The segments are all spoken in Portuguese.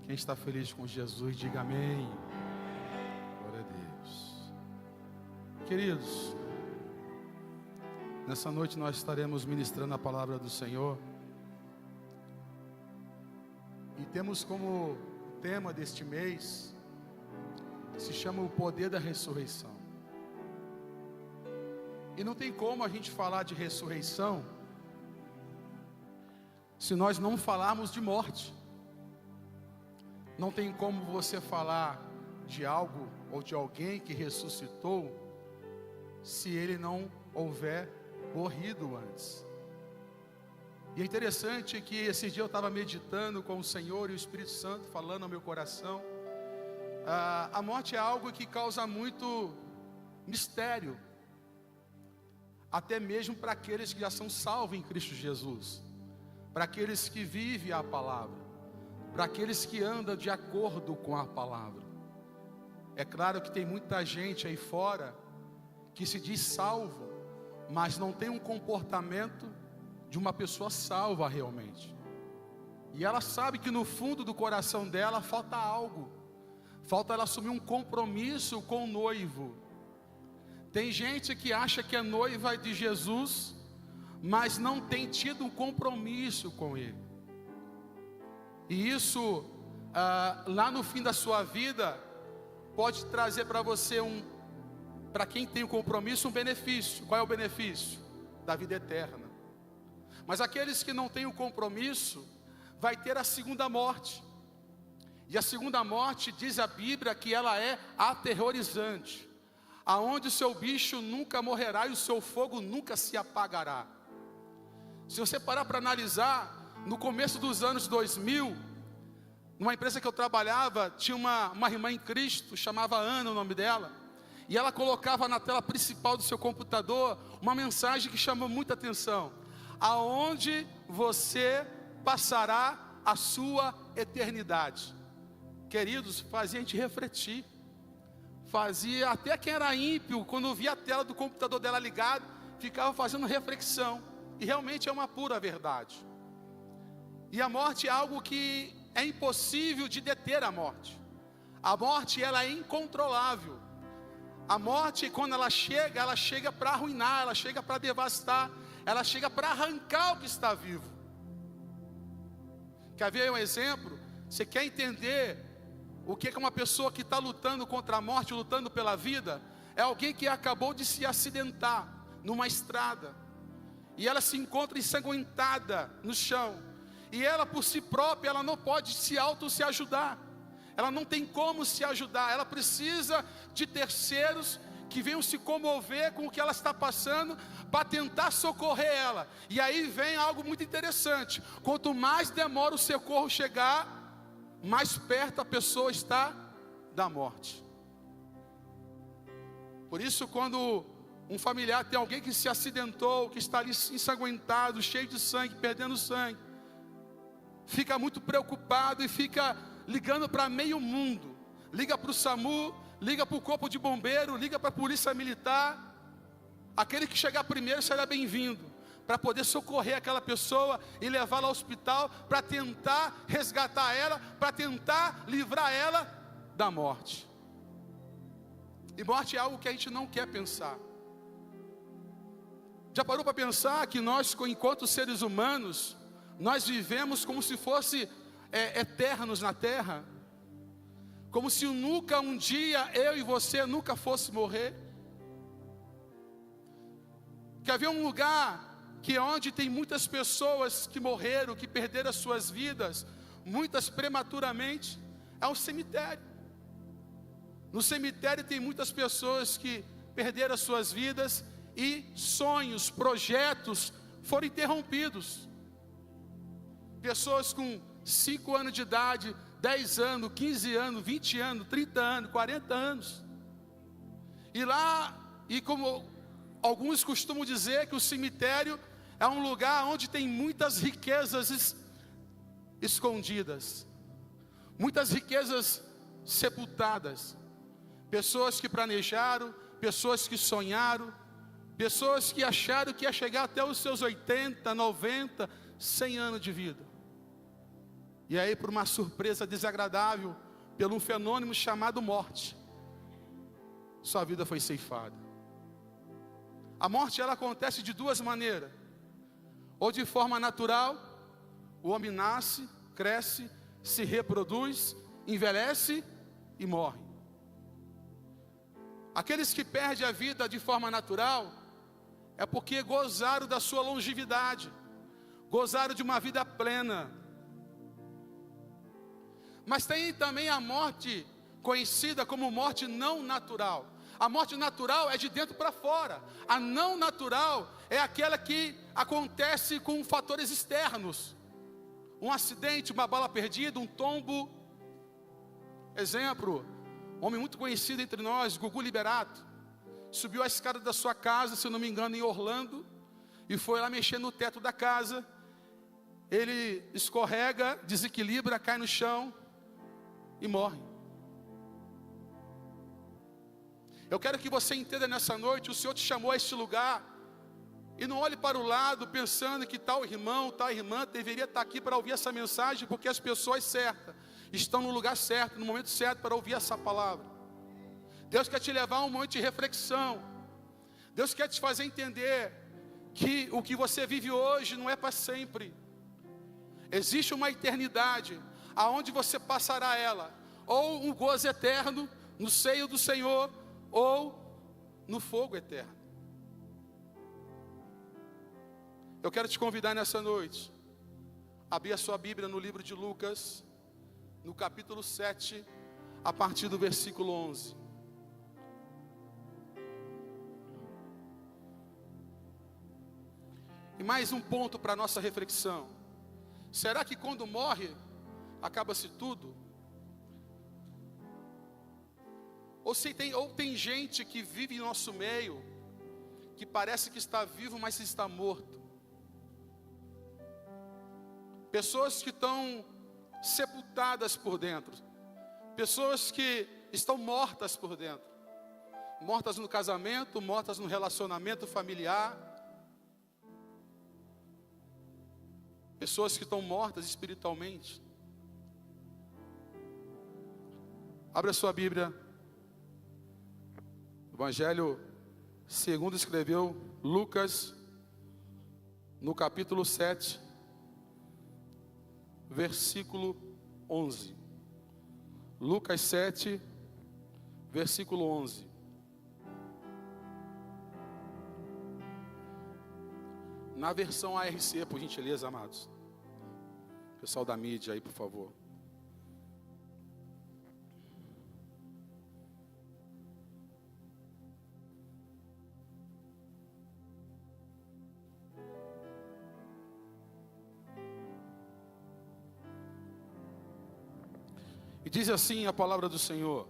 Quem está feliz com Jesus, diga amém. Glória a Deus. Queridos, nessa noite nós estaremos ministrando a palavra do Senhor. E temos como tema deste mês, que se chama o poder da ressurreição. E não tem como a gente falar de ressurreição se nós não falarmos de morte. Não tem como você falar de algo ou de alguém que ressuscitou se ele não houver morrido antes. E é interessante que esse dia eu estava meditando com o Senhor e o Espírito Santo falando ao meu coração. A morte é algo que causa muito mistério, até mesmo para aqueles que já são salvos em Cristo Jesus, para aqueles que vivem a palavra, para aqueles que andam de acordo com a palavra. É claro que tem muita gente aí fora que se diz salvo, mas não tem um comportamento de uma pessoa salva realmente. E ela sabe que no fundo do coração dela falta algo, falta ela assumir um compromisso com o noivo. Tem gente que acha que é noiva de Jesus, mas não tem tido um compromisso com Ele. E isso, lá no fim da sua vida, pode trazer para você para quem tem um compromisso, um benefício. Qual é o benefício? Da vida eterna. Mas aqueles que não têm o compromisso, vai ter a segunda morte. E a segunda morte, diz a Bíblia, que ela é aterrorizante, aonde o seu bicho nunca morrerá e o seu fogo nunca se apagará. Se você parar para analisar, no começo dos anos 2000, numa empresa que eu trabalhava, tinha uma irmã em Cristo, chamava Ana o nome dela, e ela colocava na tela principal do seu computador uma mensagem que chamou muita atenção: aonde você passará a sua eternidade. Queridos, fazia a gente refletir, fazia até quem era ímpio, quando via a tela do computador dela ligada, ficava fazendo reflexão, e realmente é uma pura verdade. E a morte é algo que é impossível de deter a morte. A morte, ela é incontrolável. A morte, quando ela chega para arruinar, ela chega para devastar, ela chega para arrancar o que está vivo. Quer ver um exemplo? Você quer entender o que é uma pessoa que está lutando contra a morte, lutando pela vida? É alguém que acabou de se acidentar numa estrada, e ela se encontra ensanguentada no chão, e ela por si própria, ela não pode se ajudar, ela não tem como se ajudar, ela precisa de terceiros que venham se comover com o que ela está passando, para tentar socorrer ela. E aí vem algo muito interessante: quanto mais demora o socorro chegar, mais perto a pessoa está da morte. Por isso, quando um familiar tem alguém que se acidentou, que está ali ensanguentado, cheio de sangue, perdendo sangue, fica muito preocupado e fica ligando para meio mundo. Liga para o SAMU, liga para o corpo de bombeiro, liga para a polícia militar. Aquele que chegar primeiro será bem-vindo, para poder socorrer aquela pessoa e levá-la ao hospital, para tentar resgatar ela, para tentar livrar ela da morte. E morte é algo que a gente não quer pensar. Já parou para pensar que nós, enquanto seres humanos, nós vivemos como se fosse eternos na terra? Como se nunca um dia eu e você nunca fosse morrer? Quer ver um lugar que onde tem muitas pessoas que morreram, que perderam as suas vidas, muitas prematuramente? É um cemitério. No cemitério tem muitas pessoas que perderam as suas vidas e sonhos, projetos foram interrompidos. Pessoas com 5 anos de idade, 10 anos, 15 anos, 20 anos, 30 anos, 40 anos. E como alguns costumam dizer, que o cemitério é um lugar onde tem muitas riquezas escondidas, muitas riquezas sepultadas. Pessoas que planejaram, pessoas que sonharam, pessoas que acharam que ia chegar até os seus 80, 90, 100 anos de vida. E aí, por uma surpresa desagradável, pelo um fenômeno chamado morte, sua vida foi ceifada. A morte, ela acontece de duas maneiras. Ou de forma natural, o homem nasce, cresce, se reproduz, envelhece e morre. Aqueles que perdem a vida de forma natural, é porque gozaram da sua longevidade, gozaram de uma vida plena. Mas tem também a morte conhecida como morte não natural. A morte natural é de dentro para fora. A não natural é aquela que acontece com fatores externos. Um acidente, uma bala perdida, um tombo. Exemplo, um homem muito conhecido entre nós, Gugu Liberato, subiu a escada da sua casa, se eu não me engano, em Orlando, e foi lá mexer no teto da casa. Ele escorrega, desequilibra, cai no chão e morre. Eu quero que você entenda nessa noite, o Senhor te chamou a este lugar, e não olhe para o lado pensando que tal irmão, tal irmã deveria estar aqui para ouvir essa mensagem, porque as pessoas certas estão no lugar certo, no momento certo para ouvir essa palavra. Deus quer te levar a um momento de reflexão. Deus quer te fazer entender que o que você vive hoje não é para sempre. Existe uma eternidade, aonde você passará ela, ou um gozo eterno no seio do Senhor, ou no fogo eterno. Eu quero te convidar nessa noite, abrir a sua Bíblia no livro de Lucas, no capítulo 7, a partir do versículo 11. E mais um ponto para a nossa reflexão. Será que quando morre, acaba-se tudo? Ou tem gente que vive em nosso meio, que parece que está vivo, mas está morto. Pessoas que estão sepultadas por dentro. Pessoas que estão mortas por dentro. Mortas no casamento, mortas no relacionamento familiar. Pessoas que estão mortas espiritualmente. Abra sua Bíblia. Evangelho segundo escreveu Lucas, no capítulo 7, versículo 11. Lucas 7, versículo 11. Na versão ARC, por gentileza, amados. Pessoal da mídia aí, por favor. E diz assim a palavra do Senhor: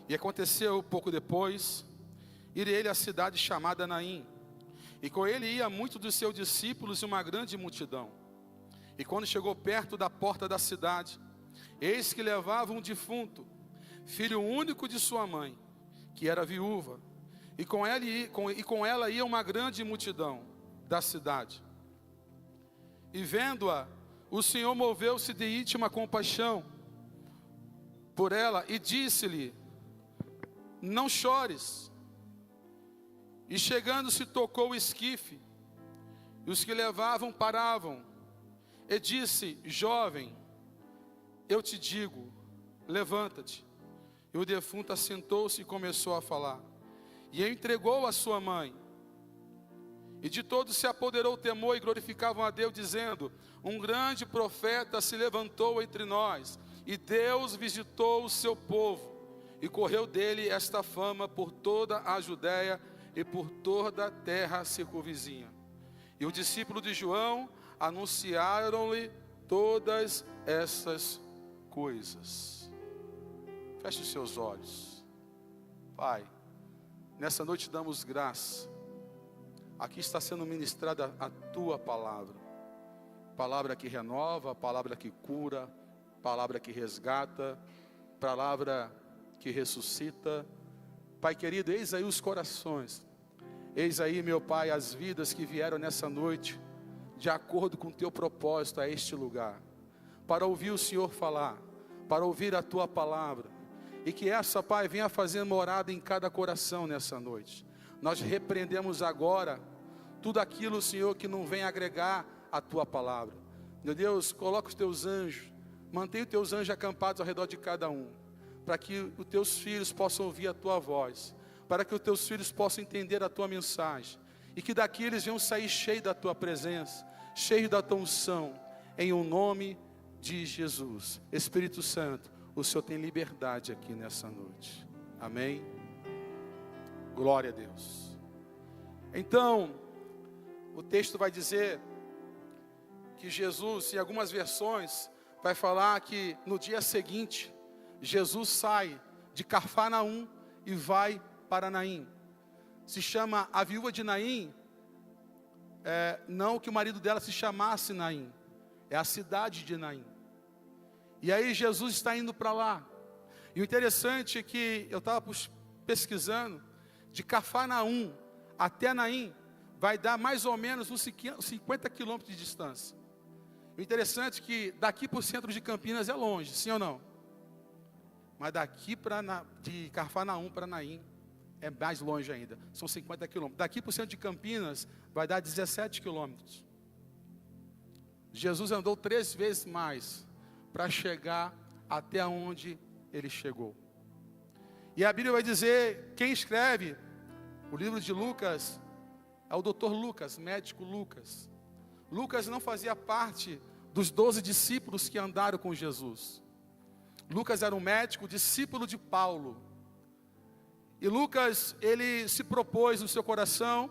e aconteceu pouco depois, ir ele à cidade chamada Naim, e com ele ia muitos dos seus discípulos e uma grande multidão. E quando chegou perto da porta da cidade, eis que levava um defunto, filho único de sua mãe, que era viúva, e com ela ia uma grande multidão da cidade. E vendo-a, o Senhor moveu-se de íntima compaixão por ela e disse-lhe: não chores. E chegando-se tocou o esquife, e os que levavam paravam, e disse: jovem, eu te digo, levanta-te. E o defunto assentou-se e começou a falar, e entregou a sua mãe. E de todos se apoderou o temor, e glorificavam a Deus, dizendo: um grande profeta se levantou entre nós, e Deus visitou o seu povo, e correu dele esta fama por toda a Judéia e por toda a terra circunvizinha. E os discípulos de João anunciaram-lhe todas essas coisas. Feche os seus olhos. Pai, nessa noite damos graça. Aqui está sendo ministrada a tua palavra. Palavra que renova, palavra que cura, palavra que resgata, palavra que ressuscita. Pai querido, eis aí os corações, eis aí, meu Pai, as vidas que vieram nessa noite, de acordo com o teu propósito a este lugar. para ouvir o Senhor falar, para ouvir a Tua palavra. E que essa, Pai, venha fazer morada em cada coração nessa noite. Nós repreendemos agora tudo aquilo, Senhor, que não vem agregar a Tua palavra. Meu Deus, coloca os Teus anjos, mantenha os Teus anjos acampados ao redor de cada um, para que os Teus filhos possam ouvir a Tua voz, para que os Teus filhos possam entender a Tua mensagem, e que daqui eles venham sair cheios da Tua presença, cheios da Tua unção, em o nome de Jesus. Espírito Santo, o Senhor tem liberdade aqui nessa noite. Amém? Glória a Deus. Então, o texto vai dizer que Jesus, em algumas versões, vai falar que no dia seguinte, Jesus sai de Cafarnaum e vai para Naim. Se chama a viúva de Naim, não que o marido dela se chamasse Naim, é a cidade de Naim. E aí Jesus está indo para lá. E o interessante é que eu estava pesquisando, de Cafarnaum até Naim, vai dar mais ou menos uns 50 quilômetros de distância. O interessante é que daqui para o centro de Campinas é longe, sim ou não? Mas daqui de Cafarnaum para Naim é mais longe ainda, são 50 quilômetros. Daqui para o centro de Campinas vai dar 17 quilômetros. Jesus andou 3 vezes mais para chegar até onde ele chegou. E a Bíblia vai dizer, quem escreve o livro de Lucas é o Dr. Lucas, médico Lucas. Lucas não fazia parte dos 12 discípulos que andaram com Jesus. Lucas era um médico, discípulo de Paulo. E Lucas, ele se propôs no seu coração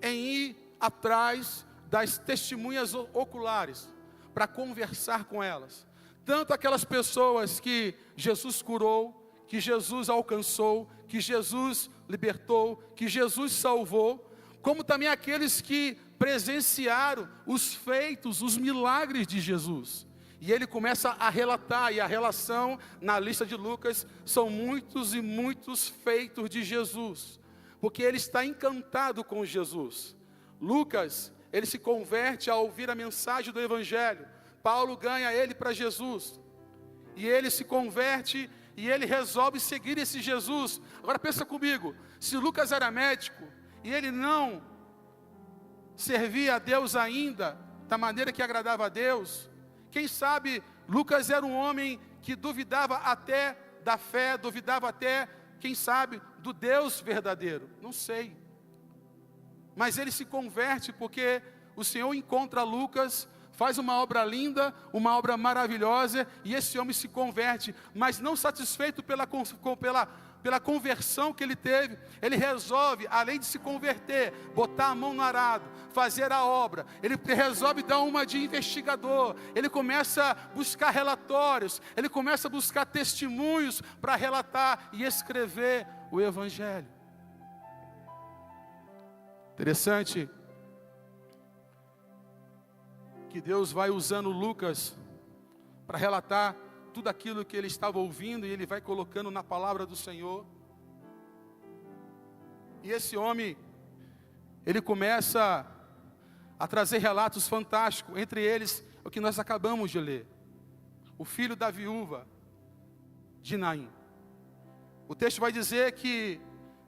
em ir atrás das testemunhas oculares, para conversar com elas. Tanto aquelas pessoas que Jesus curou, que Jesus alcançou, que Jesus libertou, que Jesus salvou, como também aqueles que presenciaram os feitos, os milagres de Jesus. E ele começa a relatar, e a relação na lista de Lucas são muitos e muitos feitos de Jesus, porque ele está encantado com Jesus. Lucas, ele se converte ao ouvir a mensagem do Evangelho. Paulo ganha ele para Jesus, e ele se converte, e ele resolve seguir esse Jesus. Agora pensa comigo, se Lucas era médico, e ele não servia a Deus ainda, da maneira que agradava a Deus, quem sabe Lucas era um homem que duvidava até da fé, duvidava até, quem sabe, do Deus verdadeiro, não sei. Mas ele se converte porque o Senhor encontra Lucas, faz uma obra linda, uma obra maravilhosa, e esse homem se converte, mas não satisfeito pela conversão que ele teve, ele resolve, além de se converter, botar a mão no arado, fazer a obra, ele resolve dar uma de investigador, ele começa a buscar relatórios, ele começa a buscar testemunhos para relatar e escrever o Evangelho. Interessante que Deus vai usando Lucas para relatar tudo aquilo que ele estava ouvindo, e ele vai colocando na palavra do Senhor. E esse homem, ele começa a trazer relatos fantásticos, entre eles o que nós acabamos de ler, o filho da viúva de Naim. O texto vai dizer que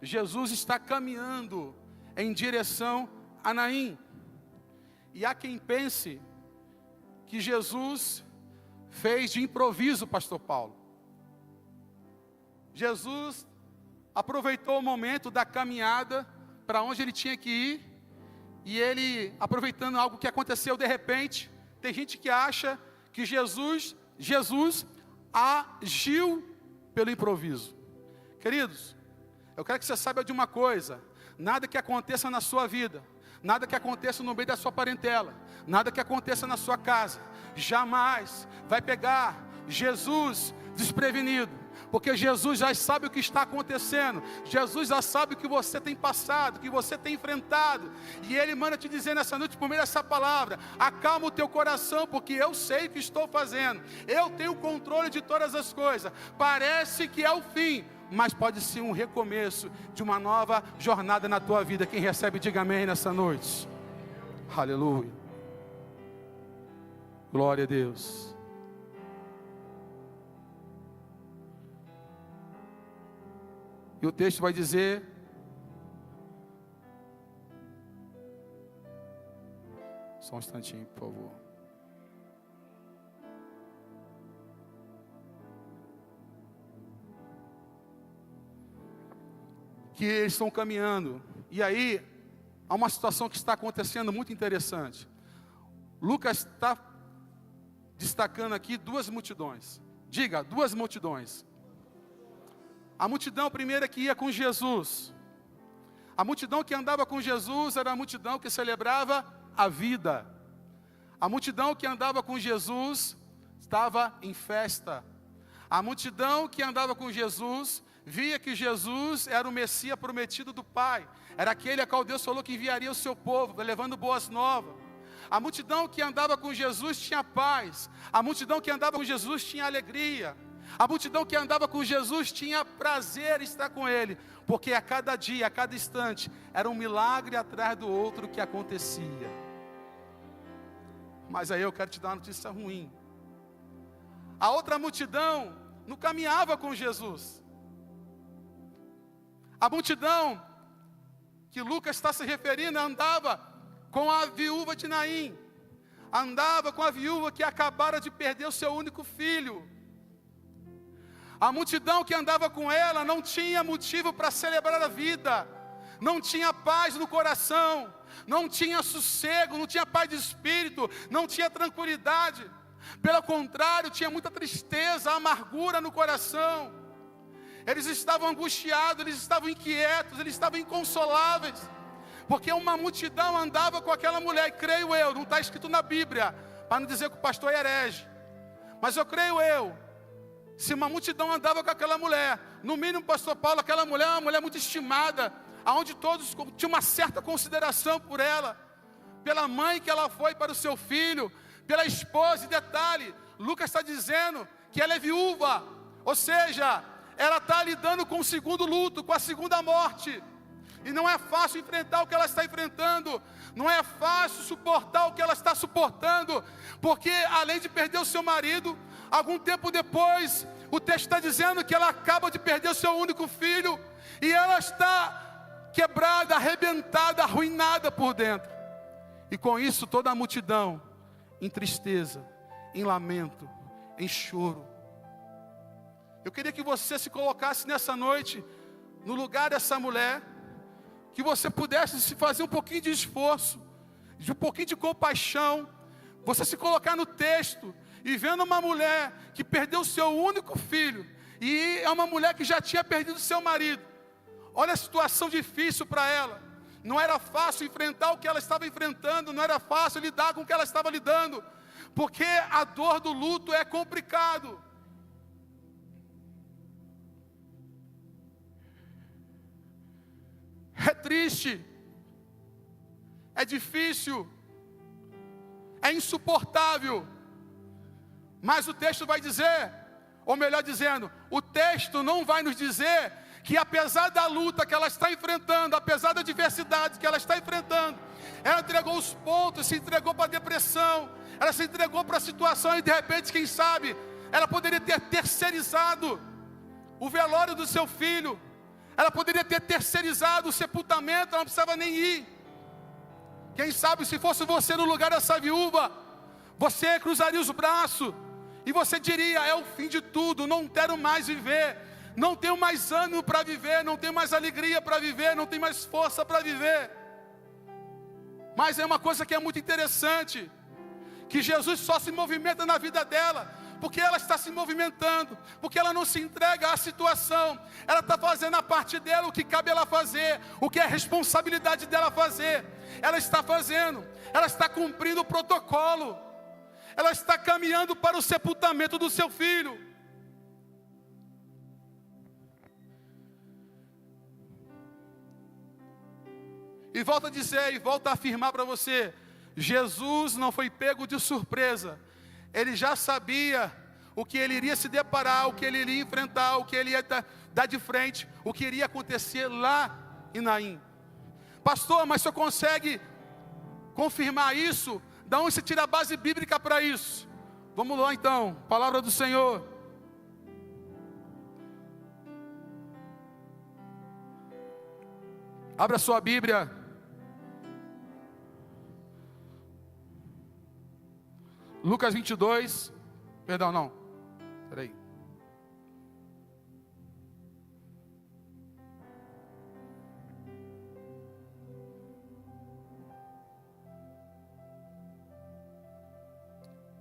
Jesus está caminhando em direção a Naim, e há quem pense que Jesus fez de improviso, pastor Paulo. Jesus aproveitou o momento da caminhada para onde ele tinha que ir, e ele, aproveitando algo que aconteceu de repente, tem gente que acha que Jesus agiu pelo improviso. Queridos, eu quero que você saiba de uma coisa: nada que aconteça na sua vida, nada que aconteça no meio da sua parentela, nada que aconteça na sua casa, jamais vai pegar Jesus desprevenido, porque Jesus já sabe o que está acontecendo, Jesus já sabe o que você tem passado, o que você tem enfrentado, e Ele manda te dizer nessa noite, por meio dessa palavra: acalma o teu coração, porque eu sei o que estou fazendo, eu tenho o controle de todas as coisas. Parece que é o fim, mas pode ser um recomeço de uma nova jornada na tua vida. Quem recebe, diga amém nessa noite. Aleluia. Glória a Deus. E o texto vai dizer: só um instantinho, por favor. Que eles estão caminhando. E aí, há uma situação que está acontecendo muito interessante. Lucas está destacando aqui duas multidões. Diga, duas multidões. A multidão primeira que ia com Jesus. A multidão que andava com Jesus era a multidão que celebrava a vida. A multidão que andava com Jesus estava em festa. A multidão que andava com Jesus via que Jesus era o Messias prometido do Pai. Era aquele a qual Deus falou que enviaria o seu povo, levando boas novas. A multidão que andava com Jesus tinha paz. A multidão que andava com Jesus tinha alegria. A multidão que andava com Jesus tinha prazer em estar com Ele. Porque a cada dia, a cada instante, era um milagre atrás do outro que acontecia. Mas aí eu quero te dar uma notícia ruim. A outra multidão não caminhava com Jesus. A multidão que Lucas está se referindo andava com a viúva de Naim. Andava com a viúva que acabara de perder o seu único filho. A multidão que andava com ela não tinha motivo para celebrar a vida. Não tinha paz no coração. Não tinha sossego, não tinha paz de espírito, não tinha tranquilidade. Pelo contrário, tinha muita tristeza, amargura no coração. Eles estavam angustiados, eles estavam inquietos, eles estavam inconsoláveis. Porque uma multidão andava com aquela mulher, e creio eu, não está escrito na Bíblia, para não dizer que o pastor é herege. Mas eu creio eu, se uma multidão andava com aquela mulher, no mínimo, pastor Paulo, aquela mulher é uma mulher muito estimada, onde todos tinham uma certa consideração por ela, pela mãe que ela foi para o seu filho, pela esposa. E detalhe, Lucas está dizendo que ela é viúva, ou seja, ela está lidando com o segundo luto, com a segunda morte. E não é fácil enfrentar o que ela está enfrentando, não é fácil suportar o que ela está suportando, porque além de perder o seu marido, algum tempo depois, o texto está dizendo que ela acaba de perder o seu único filho, e ela está quebrada, arrebentada, arruinada por dentro. E com isso toda a multidão em tristeza, em lamento, em choro. Eu queria que você se colocasse nessa noite no lugar dessa mulher, que você pudesse se fazer um pouquinho de esforço, de um pouquinho de compaixão, você se colocar no texto e vendo uma mulher que perdeu o seu único filho, e é uma mulher que já tinha perdido seu marido. Olha a situação difícil para ela. Não era fácil enfrentar o que ela estava enfrentando, não era fácil lidar com o que ela estava lidando, porque a dor do luto é complicado. É triste, é difícil, é insuportável, mas o texto vai dizer, ou melhor dizendo, o texto não vai nos dizer que apesar da luta que ela está enfrentando, apesar da adversidade que ela está enfrentando, ela entregou os pontos, se entregou para a depressão, ela se entregou para a situação, e de repente, quem sabe, ela poderia ter terceirizado o velório do seu filho, ela poderia ter terceirizado o sepultamento, ela não precisava nem ir. Quem sabe, se fosse você no lugar dessa viúva, você cruzaria os braços, e você diria: é o fim de tudo, não quero mais viver, não tenho mais ânimo para viver, não tenho mais alegria para viver, não tenho mais força para viver. Mas é uma coisa que é muito interessante, que Jesus só se movimenta na vida dela, porque ela está se movimentando, porque ela não se entrega à situação, ela está fazendo a parte dela, o que cabe ela fazer, o que é responsabilidade dela fazer, ela está fazendo, ela está cumprindo o protocolo, ela está caminhando para o sepultamento do seu filho. E volto a dizer, e volto a afirmar para você, Jesus não foi pego de surpresa. Ele já sabia o que ele iria se deparar, o que ele iria enfrentar, o que ele ia dar de frente, o que iria acontecer lá em Naim. Pastor, mas o senhor consegue confirmar isso? Da onde você tira a base bíblica para isso? Vamos lá então, palavra do Senhor. Abra sua Bíblia. Lucas 22. Perdão, não. Espera aí.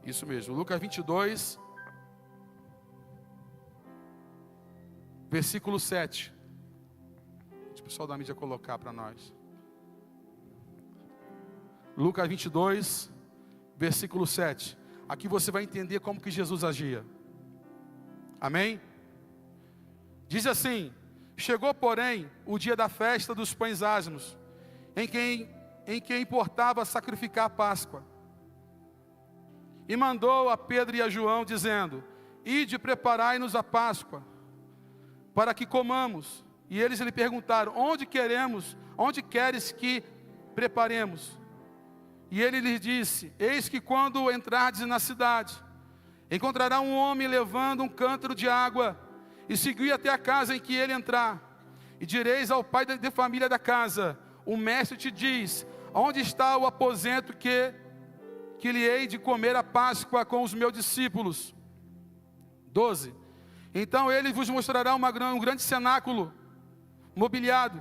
Isso mesmo, Lucas 22, versículo 7. Deixa o pessoal da mídia colocar para nós. Lucas 22, versículo 7. Aqui você vai entender como que Jesus agia. Amém? Diz assim: chegou, porém, o dia da festa dos pães ázimos, em que importava sacrificar a Páscoa. E mandou a Pedro e a João, dizendo: ide, preparai-nos a Páscoa, para que comamos. E eles lhe perguntaram: onde queres que preparemos? E ele lhes disse: eis que quando entrardes na cidade, encontrará um homem levando um cântaro de água, e segui até a casa em que ele entrar. E direis ao pai de família da casa: o mestre te diz, onde está o aposento que lhe hei de comer a Páscoa com os meus discípulos. 12. Então ele vos mostrará um grande cenáculo mobiliado.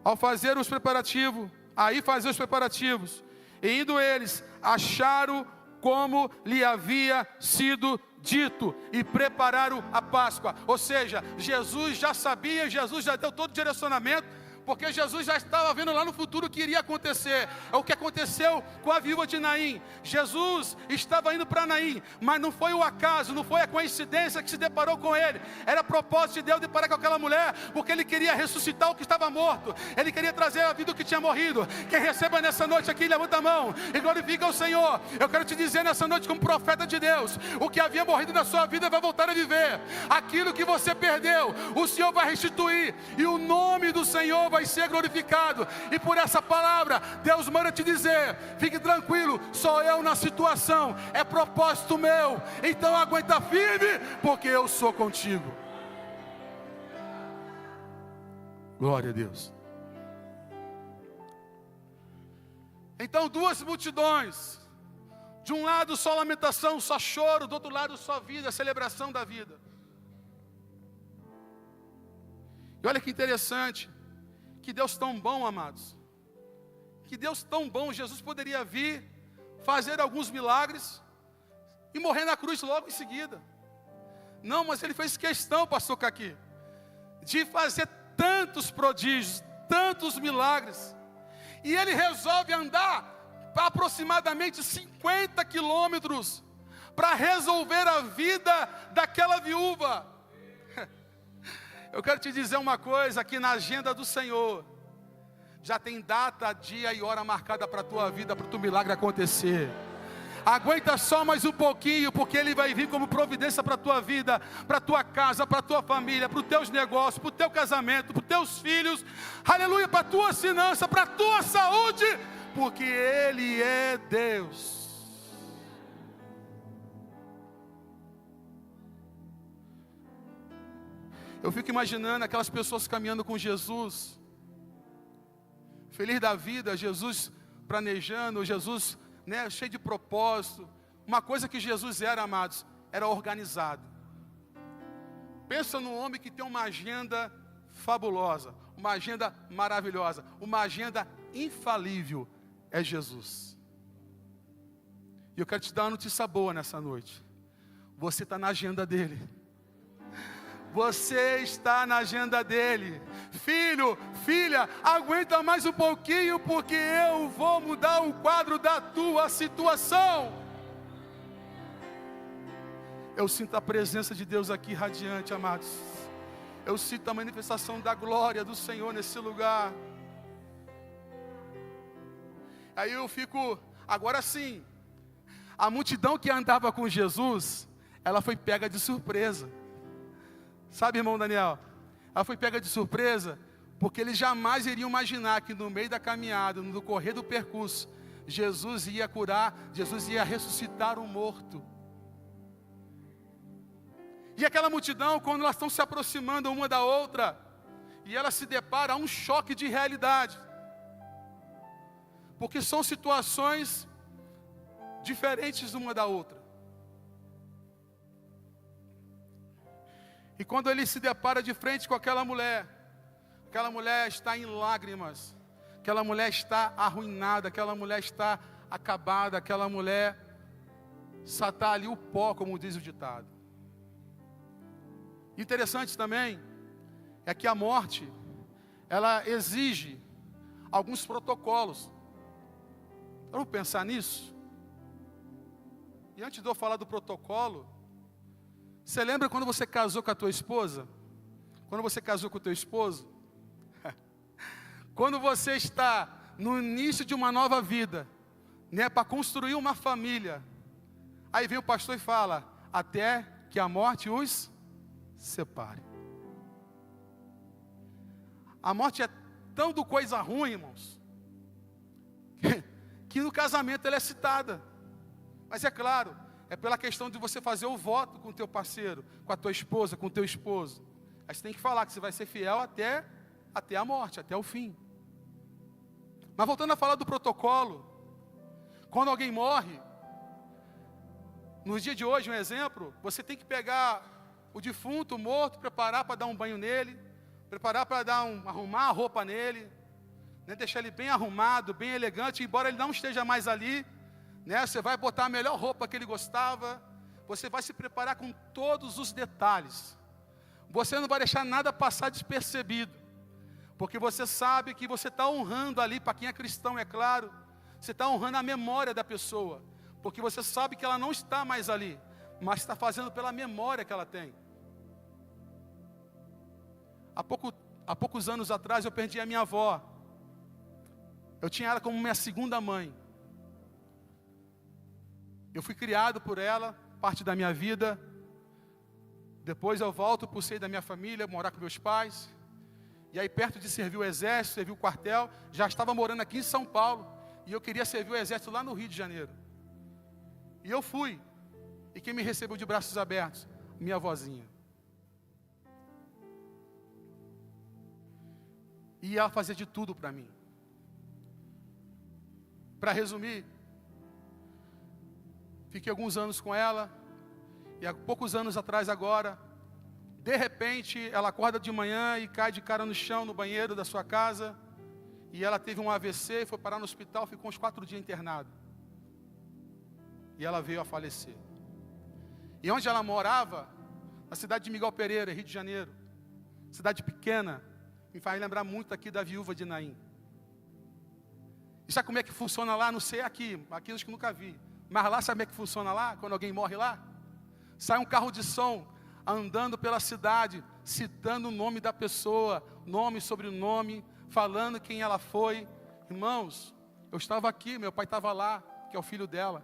Ao fazer os preparativos, e indo eles, acharam como lhe havia sido dito, e prepararam a Páscoa. Ou seja, Jesus já sabia, Jesus já deu todo o direcionamento, porque Jesus já estava vendo lá no futuro o que iria acontecer. É o que aconteceu com a viúva de Naim. Jesus estava indo para Naim, mas não foi o acaso, não foi a coincidência que se deparou com ele. Era propósito de Deus deparar com aquela mulher, porque ele queria ressuscitar o que estava morto. Ele queria trazer a vida do que tinha morrido. Quem receba nessa noite aqui, levanta a mão e glorifica o Senhor. Eu quero te dizer nessa noite, como profeta de Deus, o que havia morrido na sua vida vai voltar a viver. Aquilo que você perdeu, o Senhor vai restituir, e o nome do Senhor vai ser glorificado. E por essa palavra, Deus manda te dizer: fique tranquilo, sou eu na situação, é propósito meu, então aguenta firme, porque eu sou contigo. Glória a Deus. Então, duas multidões, de um lado só lamentação, só choro, do outro lado só vida, celebração da vida. E olha que interessante, que Deus tão bom, amados, que Deus tão bom. Jesus poderia vir, fazer alguns milagres e morrer na cruz logo em seguida. Não, mas ele fez questão, pastor Caqui, de fazer tantos prodígios, tantos milagres, e ele resolve andar aproximadamente 50 quilômetros para resolver a vida daquela viúva. Eu quero te dizer uma coisa, aqui na agenda do Senhor já tem data, dia e hora marcada para a tua vida, para o teu milagre acontecer. Aguenta só mais um pouquinho, porque Ele vai vir como providência para a tua vida, para a tua casa, para a tua família, para os teus negócios, para o teu casamento, para os teus filhos, aleluia, para a tua finança, para a tua saúde, porque Ele é Deus. Eu fico imaginando aquelas pessoas caminhando com Jesus, feliz da vida, Jesus planejando, Jesus, né, cheio de propósito. Uma coisa que Jesus era, amados, era organizado. Pensa num homem que tem uma agenda fabulosa, uma agenda maravilhosa, uma agenda infalível, é Jesus. E eu quero te dar uma notícia boa nessa noite: você está na agenda dele. Você está na agenda dele. Filho, filha, aguenta mais um pouquinho, porque eu vou mudar o quadro da tua situação. Eu sinto a presença de Deus aqui radiante, amados. Eu sinto a manifestação da glória do Senhor nesse lugar. Aí eu fico, agora sim, a multidão que andava com Jesus, ela foi pega de surpresa. Sabe, irmão Daniel, ela foi pega de surpresa, porque eles jamais iriam imaginar que no meio da caminhada, no decorrer do percurso, Jesus ia curar, Jesus ia ressuscitar um morto. E aquela multidão, quando elas estão se aproximando uma da outra, e ela se depara a um choque de realidade. Porque são situações diferentes uma da outra. E quando ele se depara de frente com aquela mulher está em lágrimas, aquela mulher está arruinada, aquela mulher está acabada, aquela mulher só está ali o pó, como diz o ditado. Interessante também é que a morte, ela exige alguns protocolos. Vamos pensar nisso? E antes de eu falar do protocolo, você lembra quando você casou com a tua esposa? Quando você casou com o teu esposo? Quando você está no início de uma nova vida, né, para construir uma família, aí vem o pastor e fala, até que a morte os separe. A morte é tão coisa ruim, irmãos, que no casamento ela é citada. Mas é claro, é pela questão de você fazer o voto com o teu parceiro, com a tua esposa, com o teu esposo. Aí você tem que falar que você vai ser fiel até a morte, até o fim. Mas voltando a falar do protocolo, quando alguém morre, no dia de hoje, um exemplo, você tem que pegar o defunto, o morto, preparar para dar um banho nele, preparar para arrumar a roupa nele, né, deixar ele bem arrumado, bem elegante, embora ele não esteja mais ali, né, você vai botar a melhor roupa que ele gostava, você vai se preparar com todos os detalhes, você não vai deixar nada passar despercebido, porque você sabe que você está honrando ali, para quem é cristão, é claro, você está honrando a memória da pessoa, porque você sabe que ela não está mais ali, mas está fazendo pela memória que ela tem. Há poucos anos atrás eu perdi a minha avó. Eu tinha ela como minha segunda mãe. Eu fui criado por ela, parte da minha vida. Depois eu volto para o seio da minha família, morar com meus pais. E aí perto de servir o exército, servir o quartel, já estava morando aqui em São Paulo. E eu queria servir o exército lá no Rio de Janeiro. E eu fui. E quem me recebeu de braços abertos? Minha avózinha. E ela fazia de tudo para mim. Para resumir, fiquei alguns anos com ela, e há poucos anos atrás agora, de repente, ela acorda de manhã e cai de cara no chão, no banheiro da sua casa, e ela teve um AVC, foi parar no hospital, ficou uns 4 dias internada. E ela veio a falecer. E onde ela morava, na cidade de Miguel Pereira, Rio de Janeiro, cidade pequena, me faz lembrar muito aqui da viúva de Naim. E sabe como é que funciona lá? Não sei aqui acho que nunca vi. Mas lá, sabe como é que funciona lá, quando alguém morre lá? Sai um carro de som, andando pela cidade, citando o nome da pessoa, nome, sobrenome, falando quem ela foi. Irmãos, eu estava aqui, meu pai estava lá, que é o filho dela.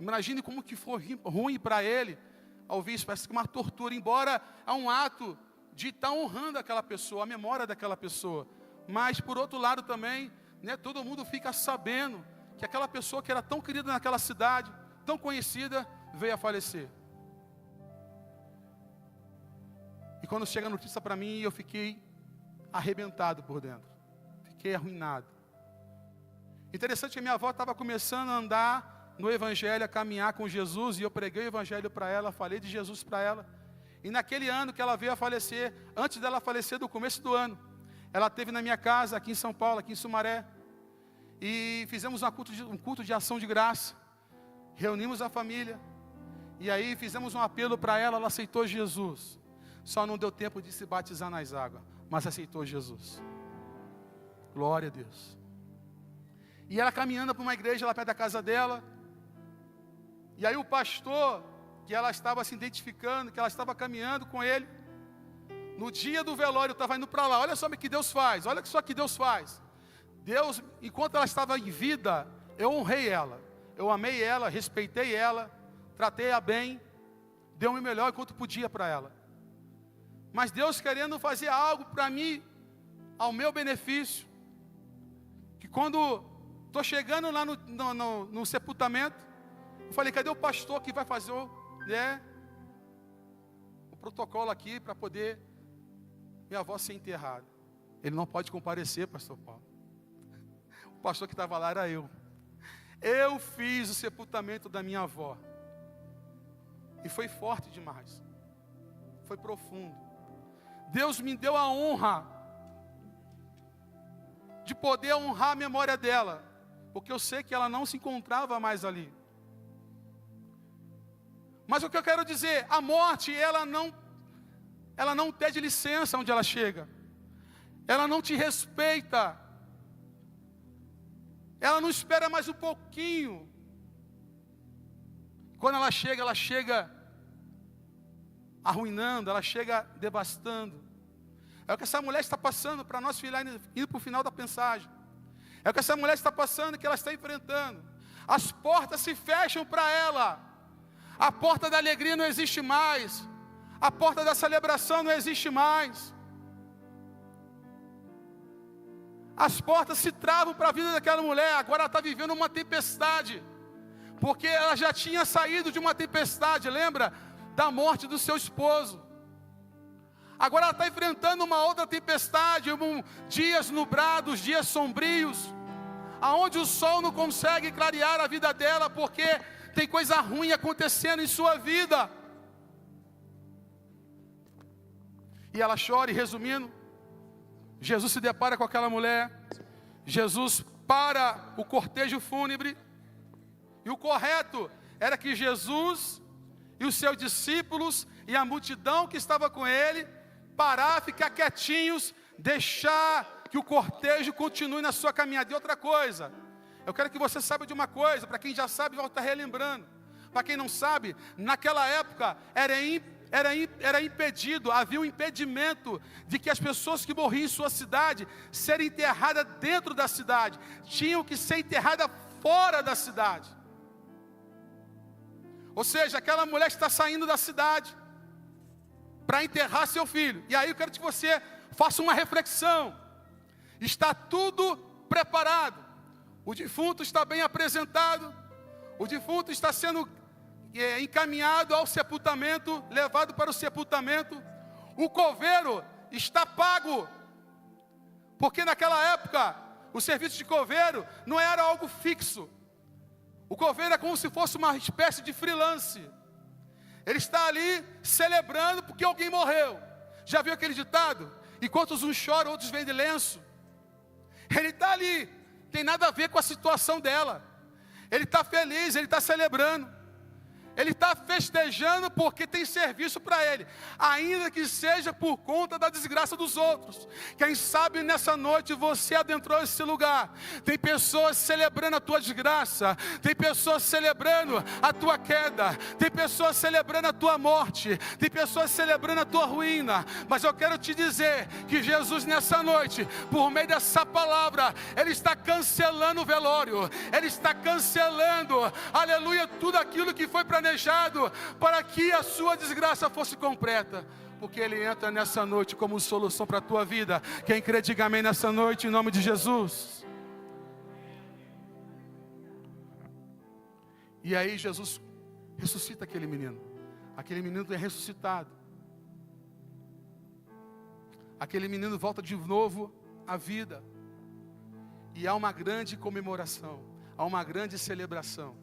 Imagine como que foi ruim para ele, ao ouvir isso, parece que uma tortura, embora é um ato de estar honrando aquela pessoa, a memória daquela pessoa. Mas, por outro lado também, né, todo mundo fica sabendo que aquela pessoa que era tão querida naquela cidade, tão conhecida, veio a falecer. E quando chega a notícia para mim, eu fiquei arrebentado por dentro. Fiquei arruinado. Interessante que minha avó estava começando a andar no Evangelho, a caminhar com Jesus, e eu preguei o Evangelho para ela, falei de Jesus para ela. E naquele ano que ela veio a falecer, antes dela falecer do começo do ano, ela esteve na minha casa, aqui em São Paulo, aqui em Sumaré, e fizemos um culto de ação de graça, reunimos a família, e aí fizemos um apelo para ela, ela aceitou Jesus, só não deu tempo de se batizar nas águas, mas aceitou Jesus, glória a Deus. E ela caminhando para uma igreja lá perto da casa dela, e aí o pastor, que ela estava se identificando, que ela estava caminhando com ele, no dia do velório, eu estava indo para lá, olha só o que Deus faz, olha só o que Deus faz. Deus, enquanto ela estava em vida, eu honrei ela, eu amei ela, respeitei ela, tratei-a bem, dei o meu melhor enquanto podia para ela. Mas Deus querendo fazer algo para mim, ao meu benefício, que quando estou chegando lá no sepultamento, eu falei, cadê o pastor que vai fazer o protocolo aqui para poder minha avó ser enterrada? Ele não pode comparecer, pastor Paulo. O pastor que estava lá era eu. Eu fiz o sepultamento da minha avó. E foi forte demais. Foi profundo. Deus me deu a honra de poder honrar a memória dela, porque eu sei que ela não se encontrava mais ali. Mas o que eu quero dizer, a morte, ela não pede licença onde ela chega. Ela não te respeita. Ela não espera mais um pouquinho. Quando ela chega arruinando, ela chega devastando. É o que essa mulher está passando, para nós ir para o final da mensagem. É o que essa mulher está passando, que ela está enfrentando. As portas se fecham para ela. A porta da alegria não existe mais. A porta da celebração não existe mais. As portas se travam para a vida daquela mulher. Agora ela está vivendo uma tempestade. Porque ela já tinha saído de uma tempestade, lembra? Da morte do seu esposo. Agora ela está enfrentando uma outra tempestade, dias nubrados, dias sombrios, aonde o sol não consegue clarear a vida dela, porque tem coisa ruim acontecendo em sua vida. E ela chora, e resumindo, Jesus se depara com aquela mulher, Jesus para o cortejo fúnebre, e o correto era que Jesus e os seus discípulos e a multidão que estava com ele parar, ficar quietinhos, deixar que o cortejo continue na sua caminhada. E outra coisa, eu quero que você saiba de uma coisa, para quem já sabe, vai estar relembrando. Para quem não sabe, naquela época era impedido, havia um impedimento de que as pessoas que morriam em sua cidade serem enterradas dentro da cidade, tinham que ser enterradas fora da cidade. Ou seja, aquela mulher está saindo da cidade para enterrar seu filho. E aí eu quero que você faça uma reflexão. Está tudo preparado. O defunto está bem apresentado. O defunto está sendo encaminhado ao sepultamento, levado para o sepultamento. O coveiro está pago. Porque naquela época, o serviço de coveiro não era algo fixo. O coveiro é como se fosse uma espécie de freelance. Ele está ali celebrando porque alguém morreu. Já viu aquele ditado? Enquanto uns choram, outros vendem lenço. Ele está ali, tem nada a ver com a situação dela. Ele está feliz, ele está celebrando. Ele está festejando porque tem serviço para ele, ainda que seja por conta da desgraça dos outros. Quem sabe nessa noite você adentrou esse lugar. Tem pessoas celebrando a tua desgraça, tem pessoas celebrando a tua queda, tem pessoas celebrando a tua morte, tem pessoas celebrando a tua ruína. Mas eu quero te dizer que Jesus nessa noite, por meio dessa palavra, Ele está cancelando o velório, Ele está cancelando, aleluia, tudo aquilo que foi planejado para que a sua desgraça fosse completa, porque Ele entra nessa noite como solução para a tua vida. Quem crê, diga amém nessa noite, em nome de Jesus. E aí Jesus ressuscita aquele menino é ressuscitado, aquele menino volta de novo à vida, e há uma grande comemoração, há uma grande celebração.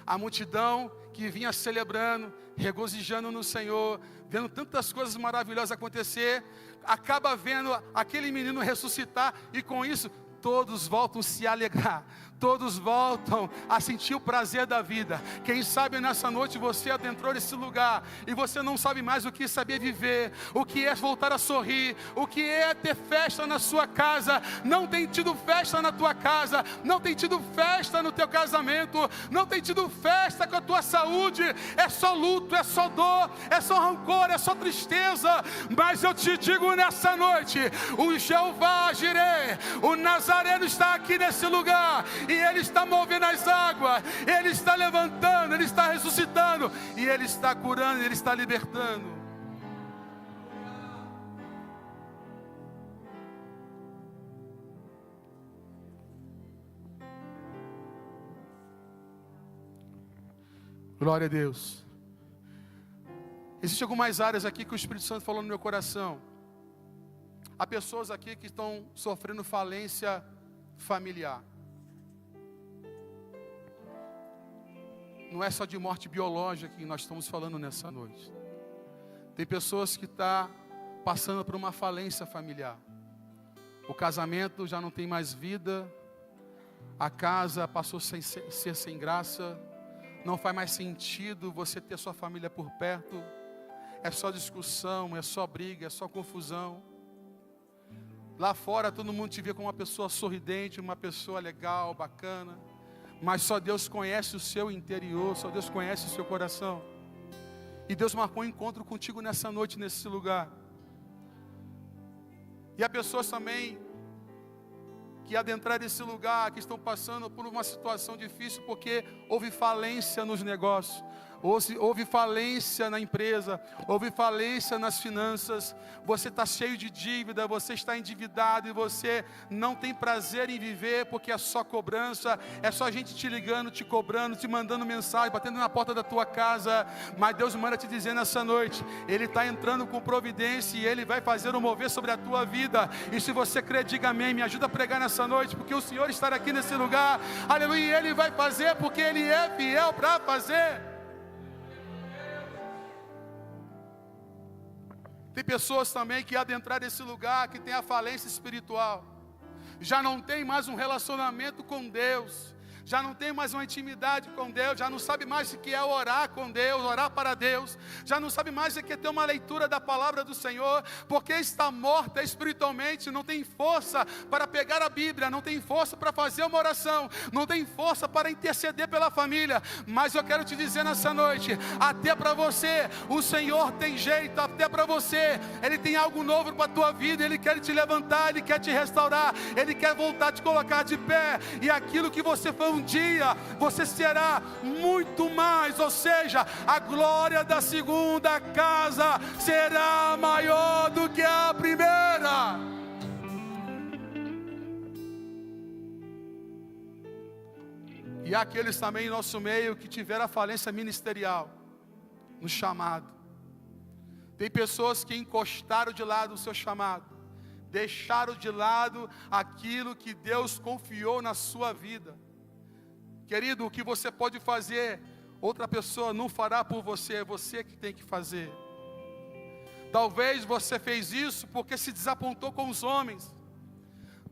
A multidão que vinha celebrando, regozijando no Senhor, vendo tantas coisas maravilhosas acontecer, acaba vendo aquele menino ressuscitar, e com isso todos voltam a se alegrar, todos voltam a sentir o prazer da vida. Quem sabe nessa noite você adentrou nesse lugar e você não sabe mais o que é saber viver, o que é voltar a sorrir, o que é ter festa na sua casa. Não tem tido festa na tua casa, não tem tido festa no teu casamento, não tem tido festa com a tua saúde. É só luto, é só dor, é só rancor, é só tristeza. Mas eu te digo nessa noite, o Jeová Jireh, o Nazareno está aqui nesse lugar, e Ele está movendo as águas, Ele está levantando, Ele está ressuscitando, e Ele está curando, Ele está libertando. Glória a Deus. Existem algumas áreas aqui que o Espírito Santo falou no meu coração. Há pessoas aqui que estão sofrendo falência familiar. Não é só de morte biológica que nós estamos falando nessa noite. Tem pessoas que estão passando por uma falência familiar. O casamento já não tem mais vida. A casa passou a ser sem graça. Não faz mais sentido você ter sua família por perto. É só discussão, é só briga, é só confusão. Lá fora todo mundo te vê como uma pessoa sorridente, uma pessoa legal, bacana. Mas só Deus conhece o seu interior, só Deus conhece o seu coração. E Deus marcou um encontro contigo nessa noite, nesse lugar. E há pessoas também que adentraram esse lugar, que estão passando por uma situação difícil, porque houve falência nos negócios. Houve falência na empresa, houve falência nas finanças, você está cheio de dívida, você está endividado e você não tem prazer em viver, porque é só cobrança, é só gente te ligando, te cobrando, te mandando mensagem, batendo na porta da tua casa. Mas Deus manda te dizer nessa noite, Ele está entrando com providência e Ele vai fazer um mover sobre a tua vida. E se você crer, diga amém, me ajuda a pregar nessa noite, porque o Senhor está aqui nesse lugar, aleluia, e Ele vai fazer, porque Ele é fiel para fazer. Tem pessoas também que adentraram esse lugar, que tem a falência espiritual, já não tem mais um relacionamento com Deus, já não tem mais uma intimidade com Deus, já não sabe mais o que é orar com Deus, orar para Deus, já não sabe mais o que é ter uma leitura da palavra do Senhor, porque está morta espiritualmente, não tem força para pegar a Bíblia, não tem força para fazer uma oração, não tem força para interceder pela família. Mas eu quero te dizer nessa noite, até para você, o Senhor tem jeito, até para você, Ele tem algo novo para a tua vida, Ele quer te levantar, Ele quer te restaurar, Ele quer voltar a te colocar de pé, e aquilo que você foi um dia, você será muito mais, ou seja, a glória da segunda casa será maior do que a primeira. E há aqueles também em nosso meio que tiveram a falência ministerial, no chamado. Tem pessoas que encostaram de lado o seu chamado, deixaram de lado aquilo que Deus confiou na sua vida. Querido, o que você pode fazer, outra pessoa não fará por você, é você que tem que fazer. Talvez você fez isso porque se desapontou com os homens.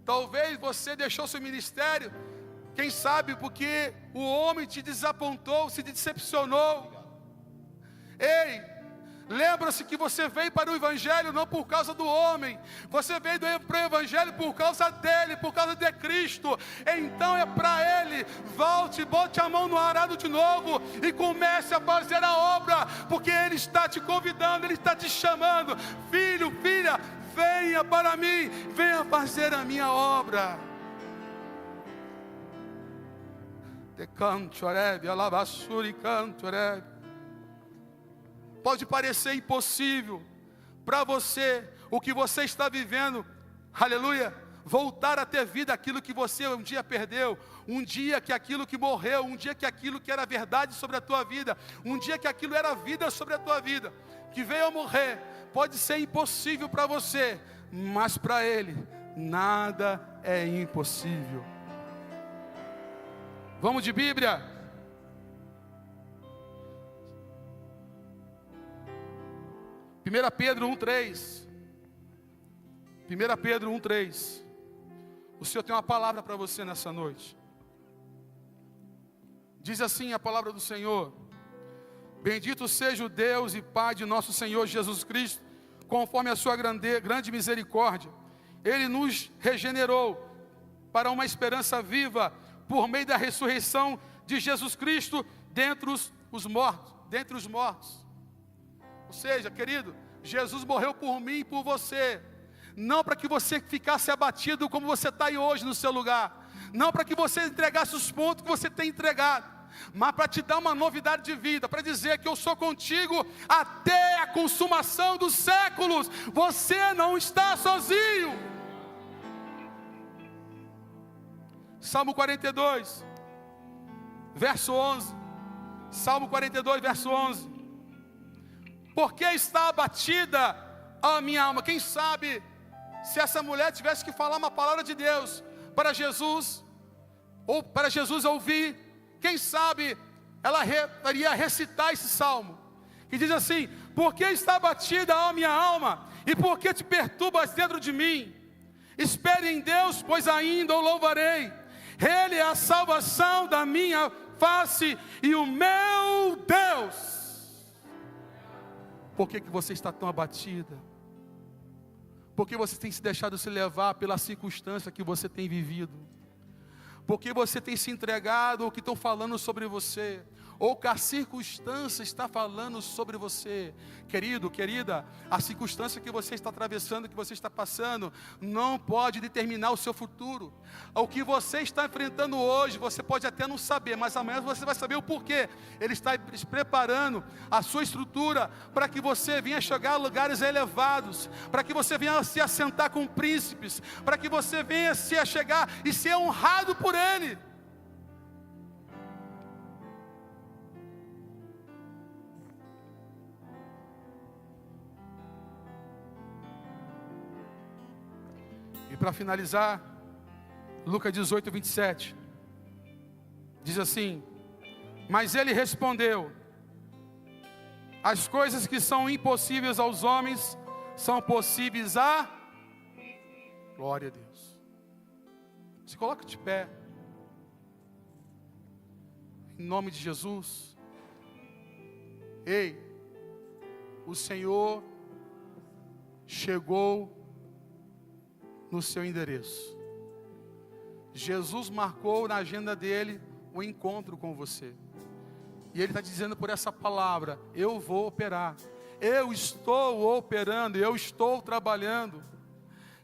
Talvez você deixou seu ministério, quem sabe porque o homem te desapontou, se decepcionou. Ei! Lembra-se que você veio para o Evangelho não por causa do homem, você veio para o Evangelho por causa dele, por causa de Cristo. Então é para Ele. Volte, bote a mão no arado de novo e comece a fazer a obra, porque Ele está te convidando, Ele está te chamando. Filho, filha, venha para mim, venha fazer a minha obra. Te canto, orebe, alabassuri, canto, orebe. Pode parecer impossível para você, o que você está vivendo, aleluia, voltar a ter vida, aquilo que você um dia perdeu, um dia que aquilo que morreu, um dia que aquilo que era verdade sobre a tua vida, um dia que aquilo era vida sobre a tua vida, que veio a morrer, pode ser impossível para você, mas para Ele, nada é impossível. Vamos de Bíblia. 1 Pedro 1,3. 1 Pedro 1,3. O Senhor tem uma palavra para você nessa noite. Diz assim a palavra do Senhor: bendito seja o Deus e Pai de nosso Senhor Jesus Cristo, conforme a sua grande misericórdia. Ele nos regenerou para uma esperança viva, por meio da ressurreição de Jesus Cristo dentre os mortos. Ou seja, querido, Jesus morreu por mim e por você, não para que você ficasse abatido como você está aí hoje no seu lugar, não para que você entregasse os pontos que você tem entregado, mas para te dar uma novidade de vida, para dizer que eu sou contigo até a consumação dos séculos. Você não está sozinho. Salmo 42, verso 11. Salmo 42, verso 11. Por que está abatida a minha alma? Quem sabe Se essa mulher tivesse que falar uma palavra de Deus para Jesus, ou para Jesus ouvir, quem sabe ela iria recitar esse salmo, que diz assim: por que está abatida a minha alma, e por que te perturbas dentro de mim? Espere em Deus, pois ainda o louvarei. Ele é a salvação da minha face e o meu Deus. Por que você está tão abatida? Por que você tem se deixado se levar pela circunstância que você tem vivido? Por que você tem se entregado ao que estão falando sobre você? Ou que a circunstância está falando sobre você? Querido, querida, a circunstância que você está atravessando, que você está passando, não pode determinar o seu futuro. O que você está enfrentando hoje, você pode até não saber, mas amanhã você vai saber o porquê. Ele está preparando a sua estrutura para que você venha chegar a lugares elevados, para que você venha se assentar com príncipes, para que você venha se chegar e ser honrado por Ele. E para finalizar, Lucas 18, 27, diz assim: mas ele respondeu: as coisas que são impossíveis aos homens, são possíveis a... Glória a Deus. Se coloca de pé, em nome de Jesus. Ei, o Senhor chegou no seu endereço. Jesus marcou na agenda dele um encontro com você. E Ele está dizendo por essa palavra: eu vou operar. Eu estou operando, eu estou trabalhando.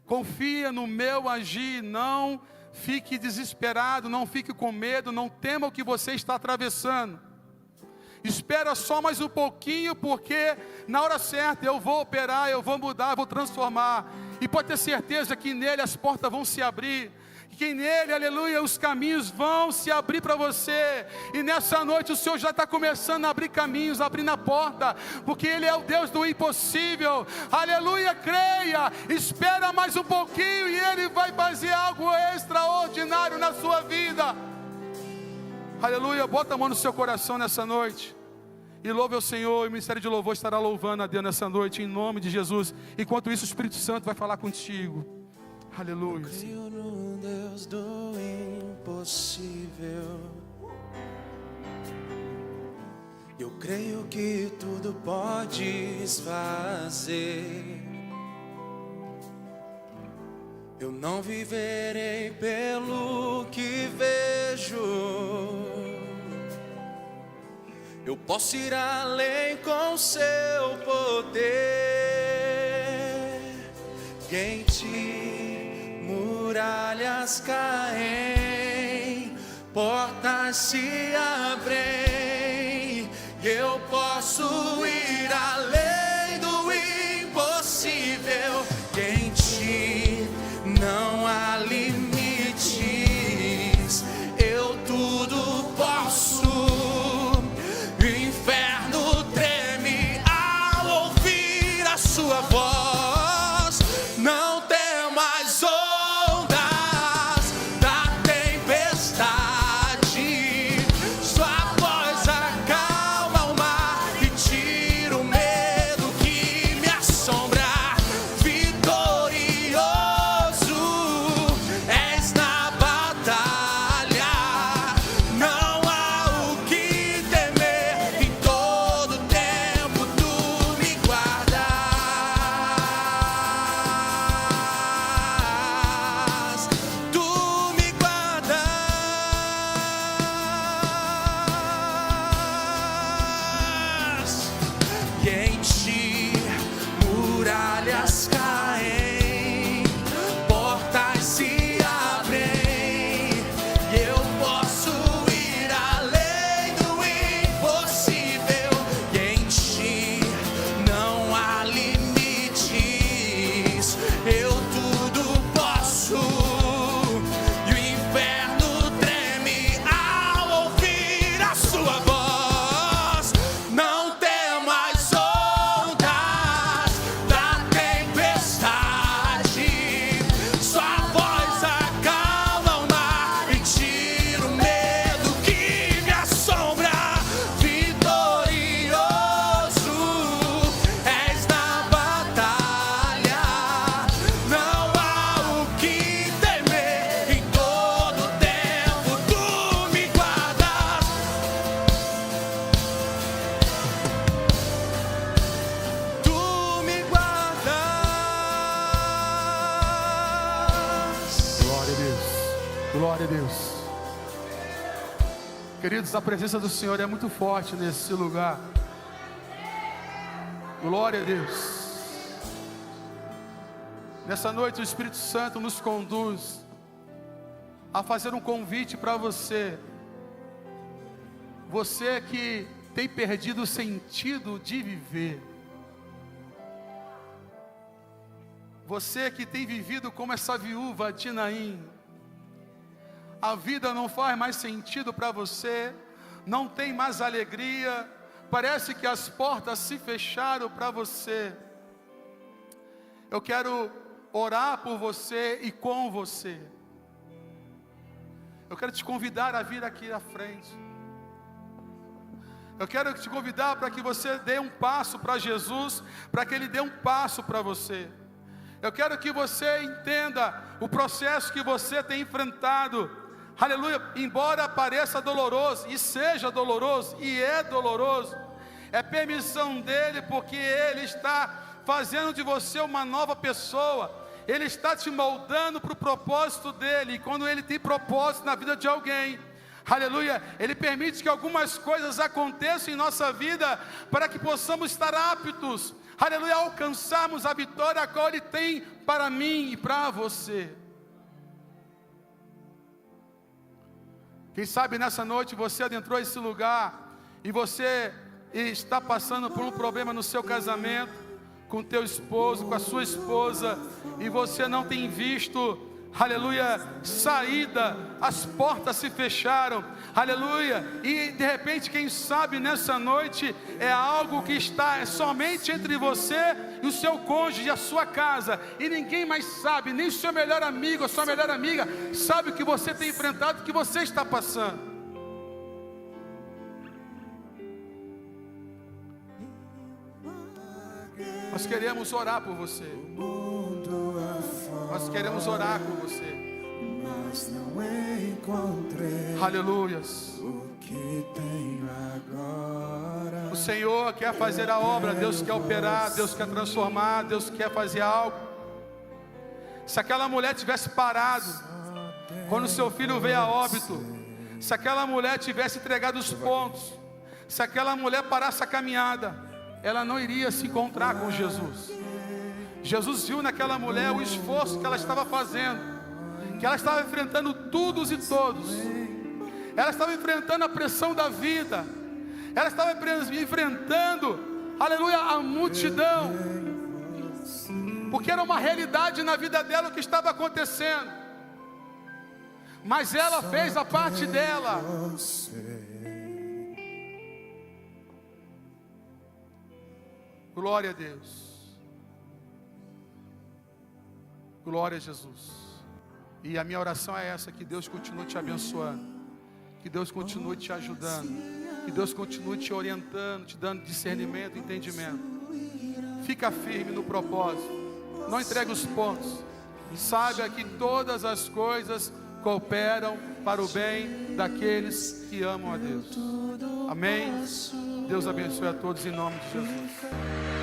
Confia no meu agir, não fique desesperado, não fique com medo, não tema o que você está atravessando. Espera só mais um pouquinho, porque na hora certa eu vou operar, eu vou mudar, vou transformar. E pode ter certeza que nele as portas vão se abrir, que nele, aleluia, os caminhos vão se abrir para você. E nessa noite o Senhor já está começando a abrir caminhos, abrindo a porta, porque Ele é o Deus do impossível. Aleluia, creia, espera mais um pouquinho e Ele vai fazer algo extraordinário na sua vida. Aleluia, bota a mão no seu coração nessa noite e louve ao Senhor. E o ministério de louvor estará louvando a Deus nessa noite, em nome de Jesus. Enquanto isso, o Espírito Santo vai falar contigo. Aleluia. Eu creio no Deus do impossível. Eu creio que tudo podes fazer. Eu não viverei pelo que vejo. Eu posso ir além com seu poder. Em ti muralhas caem, portas se abrem. Eu posso ir além do impossível. Em ti não há limites. Eu tudo posso. O inferno treme ao ouvir a sua voz. Não temas ondas da tempestade. Sua voz acalma o mar e tira o medo que me assombra. Vitorioso és na batalha. Não há o que temer. Em todo tempo tu me guardas. Tu me guardas. E em ti muralhas caem, portas se abrem. E eu posso ir além do impossível. E em ti não há limites. Eu tudo posso. E o inferno treme ao ouvir a sua voz. Não temas ondas da tempestade. Glória a Deus. Queridos, a presença do Senhor é muito forte nesse lugar. Glória a Deus. Nessa noite o Espírito Santo nos conduz a fazer um convite para você. Você que tem perdido o sentido de viver. Você que tem vivido como essa viúva de Naim. A vida não faz mais sentido para você. Não tem mais alegria. Parece que as portas se fecharam para você. Eu quero orar por você e com você. Eu quero te convidar a vir aqui à frente. Eu quero te convidar para que você dê um passo para Jesus, para que Ele dê um passo para você. Eu quero que você entenda o processo que você tem enfrentado. Aleluia, embora pareça doloroso, e seja doloroso, e é doloroso, é permissão dEle, porque Ele está fazendo de você uma nova pessoa. Ele está te moldando para o propósito dEle. E quando Ele tem propósito na vida de alguém, aleluia, Ele permite que algumas coisas aconteçam em nossa vida, para que possamos estar aptos, aleluia, alcançarmos a vitória a qual Ele tem para mim e para você. Quem sabe nessa noite você adentrou esse lugar e você está passando por um problema no seu casamento, com o teu esposo, com a sua esposa, e você não tem visto, aleluia, saída, as portas se fecharam, aleluia, e de repente, quem sabe nessa noite, é algo que está somente entre você e o seu cônjuge, a sua casa, e ninguém mais sabe, nem o seu melhor amigo, a sua melhor amiga, sabe o que você tem enfrentado, o que você está passando. Nós queremos orar por você. Nós queremos orar por você. Mas não encontrei Aleluias. o que tenho agora. O Senhor quer fazer a obra, Deus quer operar, Deus quer transformar, Deus quer fazer algo. Se aquela mulher tivesse parado quando seu filho veio a óbito, se aquela mulher tivesse entregado os pontos, se aquela mulher parasse a caminhada, ela não iria se encontrar com Jesus. Jesus viu naquela mulher o esforço que ela estava fazendo, que ela estava enfrentando todos e todos. Ela estava enfrentando a pressão da vida. Ela estava enfrentando, aleluia, a multidão, porque era uma realidade na vida dela o que estava acontecendo. Mas ela fez a parte dela. Glória a Deus. Glória a Jesus. E a minha oração é essa: que Deus continue te abençoando, que Deus continue te ajudando, que Deus continue te orientando, te dando discernimento, entendimento. Fica firme no propósito, não entregue os pontos. Saiba que todas as coisas cooperam para o bem daqueles que amam a Deus. Amém? Deus abençoe a todos em nome de Jesus.